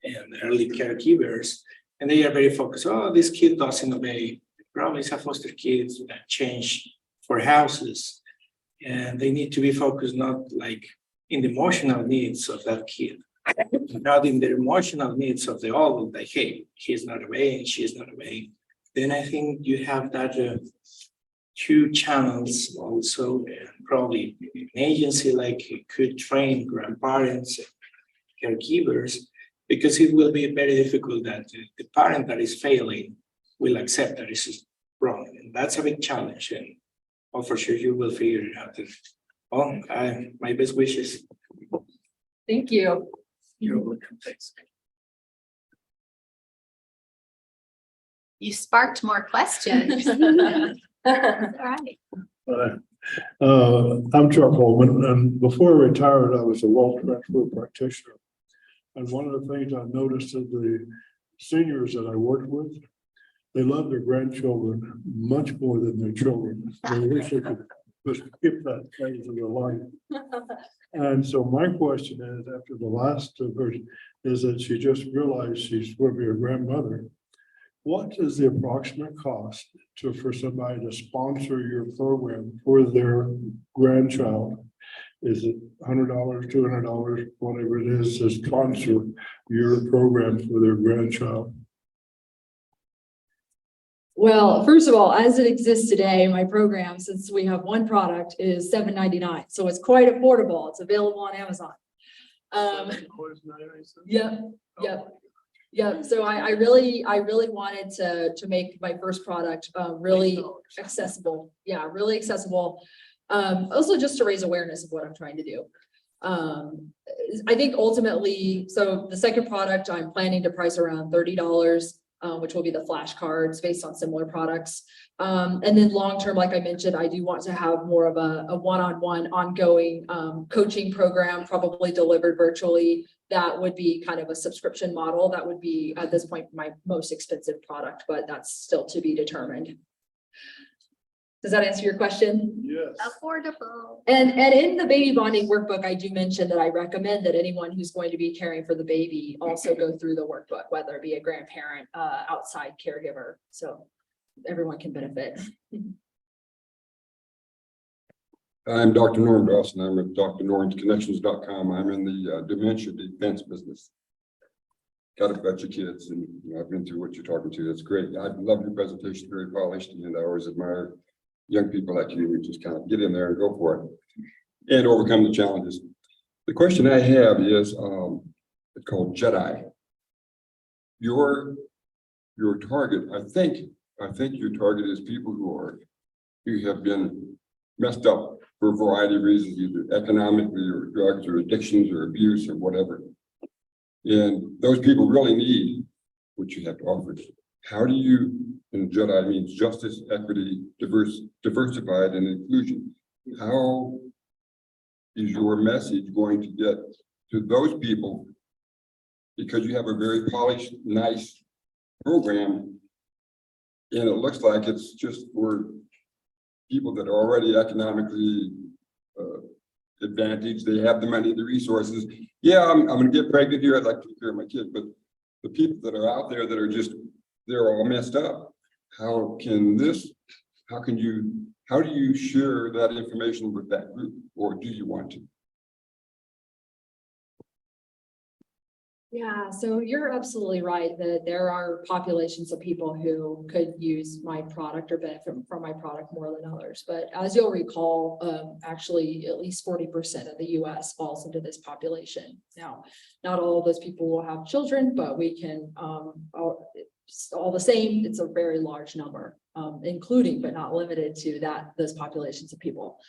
[SPEAKER 15] and early caregivers, and they are very focused. Oh, this kid doesn't obey. Probably it's a foster kid that change for houses. And they need to be focused not like in the emotional needs of that kid, not in the emotional needs of the old, like, hey, he's not obeying, she's not obeying. Then I think you have that two channels also, and probably an agency like could train grandparents, caregivers, because it will be very difficult that the parent that is failing will accept that it's wrong. And that's a big challenge. And oh, for sure you will figure it out. Oh, my best wishes.
[SPEAKER 1] Thank you.
[SPEAKER 15] You're welcome. Thanks.
[SPEAKER 3] You sparked more questions. All right.
[SPEAKER 12] I'm Chuck Holman, and before I retired, I was a wealth transfer practitioner. And one of the things I noticed is the seniors that I worked with, they love their grandchildren much more than their children. They wish they could just skip that phase of their life. And so my question is, after the last version, is that she just realized she's going to be a grandmother. What is the approximate cost for somebody to sponsor your program for their grandchild? Is it $100, $200, whatever it is, to sponsor your program for their grandchild?
[SPEAKER 1] Well, first of all, as it exists today, my program, since we have one product, is $7.99. So it's quite affordable. It's available on Amazon. Yep. So I really wanted to make my first product really accessible. Yeah, really accessible. Also just to raise awareness of what I'm trying to do. I think ultimately, so the second product I'm planning to price around $30. Which will be the flashcards based on similar products. And then long-term, like I mentioned, I do want to have more of a one-on-one ongoing coaching program, probably delivered virtually. That would be kind of a subscription model. That would be at this point my most expensive product, but that's still to be determined. Does that answer your question?
[SPEAKER 12] Yes.
[SPEAKER 3] Affordable.
[SPEAKER 1] And in the baby bonding workbook, I do mention that I recommend that anyone who's going to be caring for the baby also go through the workbook, whether it be a grandparent, outside caregiver, so everyone can benefit.
[SPEAKER 16] I'm Dr. Norm Dawson. I'm at drnormsconnections.com. I'm in the dementia defense business. Got a bunch of kids, and I've been through what you're talking to. That's great. I love your presentation, very polished, and I always admire young people like you who just kind of get in there and go for it and overcome the challenges. The question I have is it's called JEDI. Your target, I think your target is people who have been messed up for a variety of reasons, either economically or drugs or addictions or abuse or whatever. And those people really need what you have to offer. How do you, and JEDI means justice, equity, diversified, and inclusion. How is your message going to get to those people? Because you have a very polished, nice program, and it looks like it's just for people that are already economically advantaged. They have the money, the resources. Yeah, I'm going to get pregnant here. I'd like to take care of my kid, but the people that are out there that are just, they're all messed up. How do you share that information with that group, or do you want to?
[SPEAKER 1] Yeah, so you're absolutely right that there are populations of people who could use my product or benefit from my product more than others. But as you'll recall, actually at least 40% of the US falls into this population. Now, not all of those people will have children, but we can all the same, it's a very large number, including but not limited to those populations of people.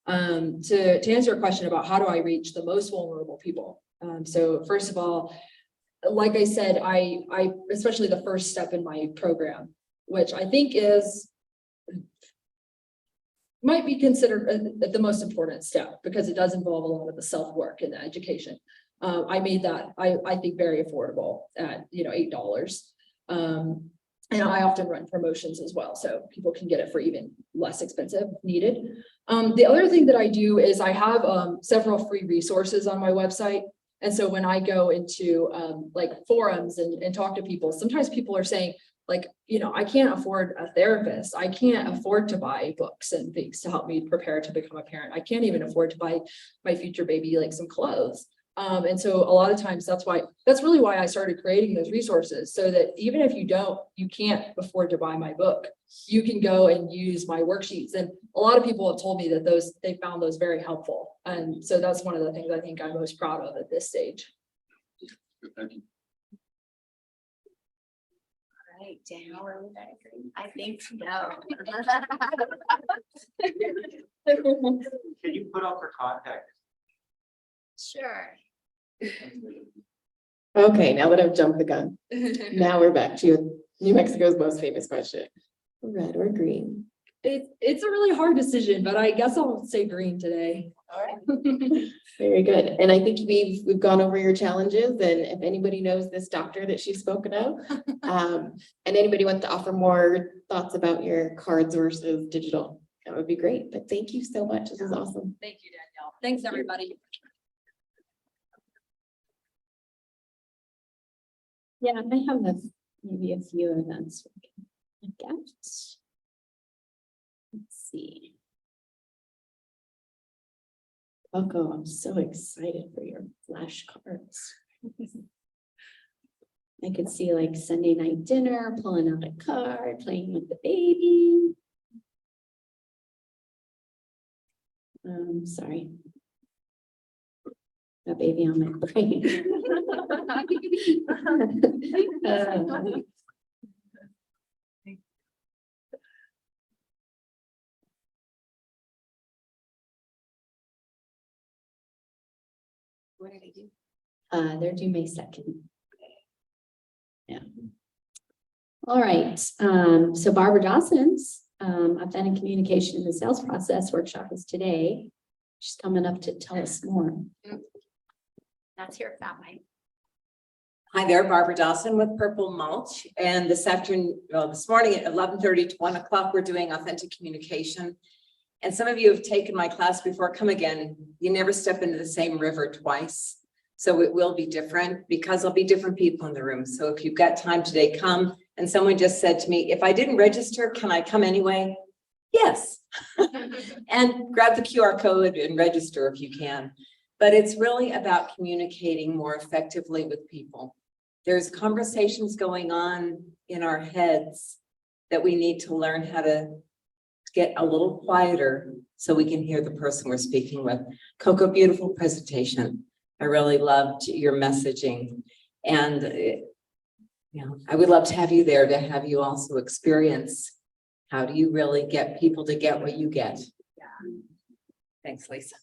[SPEAKER 1] To answer your question about how do I reach the most vulnerable people? So first of all, like I said, I especially the first step in my program, which I think might be considered the most important step because it does involve a lot of the self-work and the education. I made that, I think, very affordable at, $8. And I often run promotions as well, so people can get it for even less expensive if needed. The other thing that I do is I have several free resources on my website. And so when I go into like forums and talk to people, sometimes people are saying, like, I can't afford a therapist. I can't afford to buy books and things to help me prepare to become a parent. I can't even afford to buy my future baby like some clothes. And so a lot of times that's really why I started creating those resources, so that even if you can't afford to buy my book, you can go and use my worksheets. And a lot of people have told me that they found those very helpful. And so that's one of the things I think I'm most proud of at this stage.
[SPEAKER 16] Thank you.
[SPEAKER 3] Right, Daniel, would I agree? I think so.
[SPEAKER 2] Can you put up her contact?
[SPEAKER 3] Sure.
[SPEAKER 4] Okay, now that I've jumped the gun, now we're back to New Mexico's most famous question. Red or green?
[SPEAKER 1] It's a really hard decision, but I guess I'll say green today.
[SPEAKER 3] All right.
[SPEAKER 4] Very good. And I think we've gone over your challenges, and if anybody knows this doctor that she's spoken of, and anybody wants to offer more thoughts about your cards versus digital, that would be great. But thank you so much. This is awesome.
[SPEAKER 1] Thank you, Danielle. Thanks, everybody.
[SPEAKER 14] Yeah, I have maybe a few events we can look at. Let's see. Coco, I'm so excited for your flashcards. I could see like Sunday night dinner, pulling out a card, playing with the baby. Sorry. A baby on my brain.
[SPEAKER 3] What did I do?
[SPEAKER 14] They're due May 2nd. Yeah. All right. So Barbara Dawson's authentic communication in the sales process workshop is today. She's coming up to tell us more.
[SPEAKER 3] Let's hear about mine.
[SPEAKER 17] Hi there, Barbara Dawson with Purple Mulch. And this morning at 11:30 to 1 o'clock, we're doing authentic communication. And some of you have taken my class before. Come again. You never step into the same river twice. So it will be different because there'll be different people in the room. So if you've got time today, come. And someone just said to me, if I didn't register, can I come anyway? Yes. And grab the QR code and register if you can. But it's really about communicating more effectively with people. There's conversations going on in our heads that we need to learn how to get a little quieter so we can hear the person we're speaking with. Coco, beautiful presentation. I really loved your messaging. And I would love to have you there to have you also experience how do you really get people to get what you get. Yeah. Thanks, Lisa.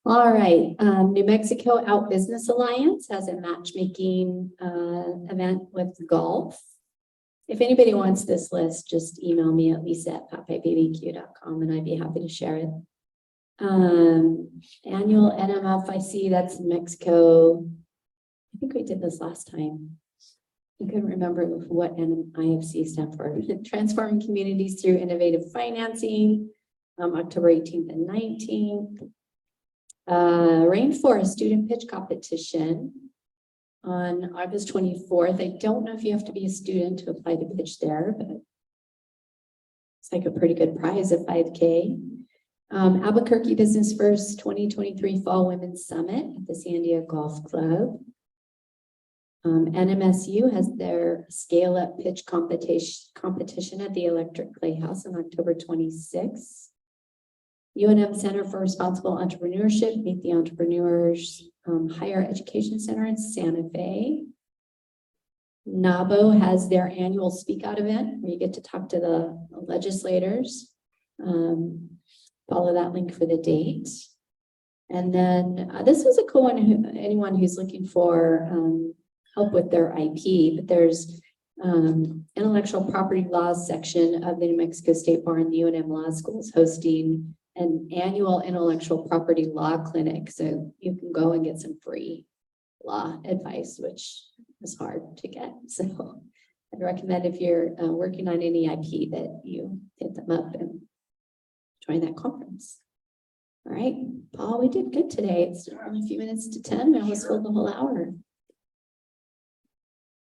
[SPEAKER 14] All right, New Mexico Out Business Alliance has a matchmaking event with golf. If anybody wants this list, just email me at lisa@popeyebbq.com and I'd be happy to share it. Annual NMFIC, that's in Mexico. I think we did this last time. I couldn't remember what NMIFC stands for. Transforming Communities Through Innovative Financing, October 18th and 19th. Rainforest Student Pitch Competition on August 24th. I don't know if you have to be a student to apply to pitch there, but it's like a pretty good prize at 5K. Albuquerque Business First 2023 Fall Women's Summit at the Sandia Golf Club. NMSU has their Scale Up Pitch competition at the Electric Playhouse on October 26th. UNM Center for Responsible Entrepreneurship, Meet the Entrepreneurs Higher Education Center in Santa Fe. NABO has their annual Speak Out event where you get to talk to the legislators. Follow that link for the date. And then this was a cool one, anyone who's looking for help with their IP, but there's intellectual property laws section of the New Mexico State Bar and the UNM Law Schools hosting an annual intellectual property law clinic. So you can go and get some free law advice, which is hard to get. So I'd recommend if you're working on any IP that you hit them up and join that conference. All right, Paul, we did good today. It's only a few minutes to 10. We almost filled the whole hour.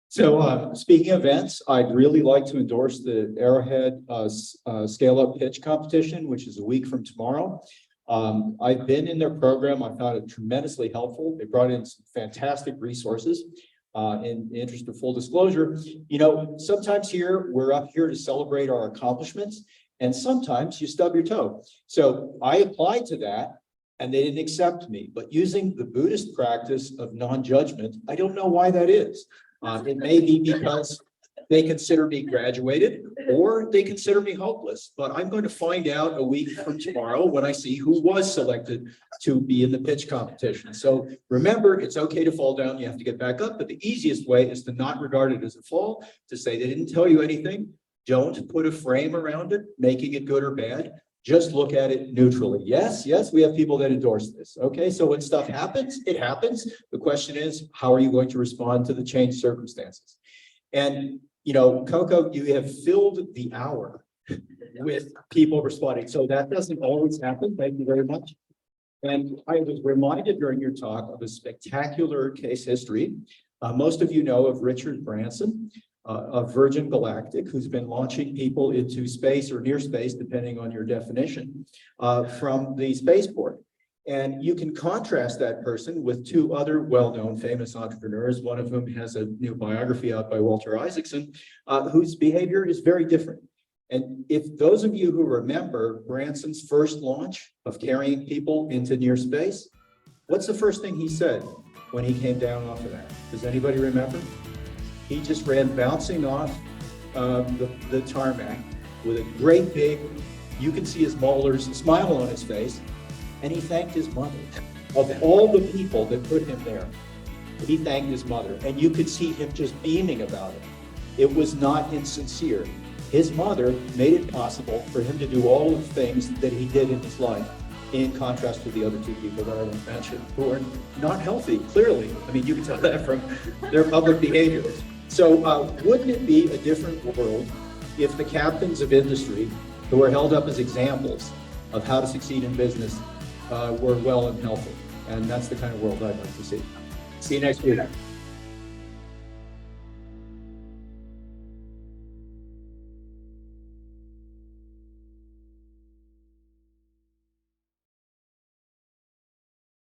[SPEAKER 2] So speaking of events, I'd really like to endorse the Arrowhead Scale Up Pitch Competition, which is a week from tomorrow. I've been in their program. I found it tremendously helpful. They brought in some fantastic resources. In the interest of full disclosure, you know, sometimes we're up here to celebrate our accomplishments, and sometimes you stub your toe. So I applied to that and they didn't accept me, but using the Buddhist practice of non-judgment, I don't know why that is. It may be because they consider me graduated or they consider me hopeless, but I'm going to find out a week from tomorrow when I see who was selected to be in the pitch competition. So remember, it's okay to fall down. You have to get back up, but the easiest way is to not regard it as a fall, to say they didn't tell you anything. Don't put a frame around it, making it good or bad. Just look at it neutrally. Yes, we have people that endorse this. Okay, so when stuff happens, it happens. The question is, how are you going to respond to the changed circumstances? And, you know, Coco, you have filled the hour with people responding. So that doesn't always happen. Thank you very much. And I was reminded during your talk of a spectacular case history. Most of you know of Richard Branson of Virgin Galactic, who's been launching people into space or near space, depending on your definition, from the spaceport. And you can contrast that person with two other well-known famous entrepreneurs, one of whom has a new biography out by Walter Isaacson, whose behavior is very different. And if those of you who remember Branson's first launch of carrying people into near space, what's the first thing he said when he came down off of that? Does anybody remember? He just ran bouncing off the tarmac with a great big, you can see his molars, smile on his face, and he thanked his mother. Of all the people that put him there, he thanked his mother, and you could see him just beaming about it. It was not insincere. His mother made it possible for him to do all the things that he did in his life, in contrast to the other two people that I won't mention, who are not healthy, clearly. I mean, you can tell that from their public behavior. So wouldn't it be a different world if the captains of industry, who are held up as examples of how to succeed in business, were well and healthy? And that's the kind of world I'd like to see. See you next week.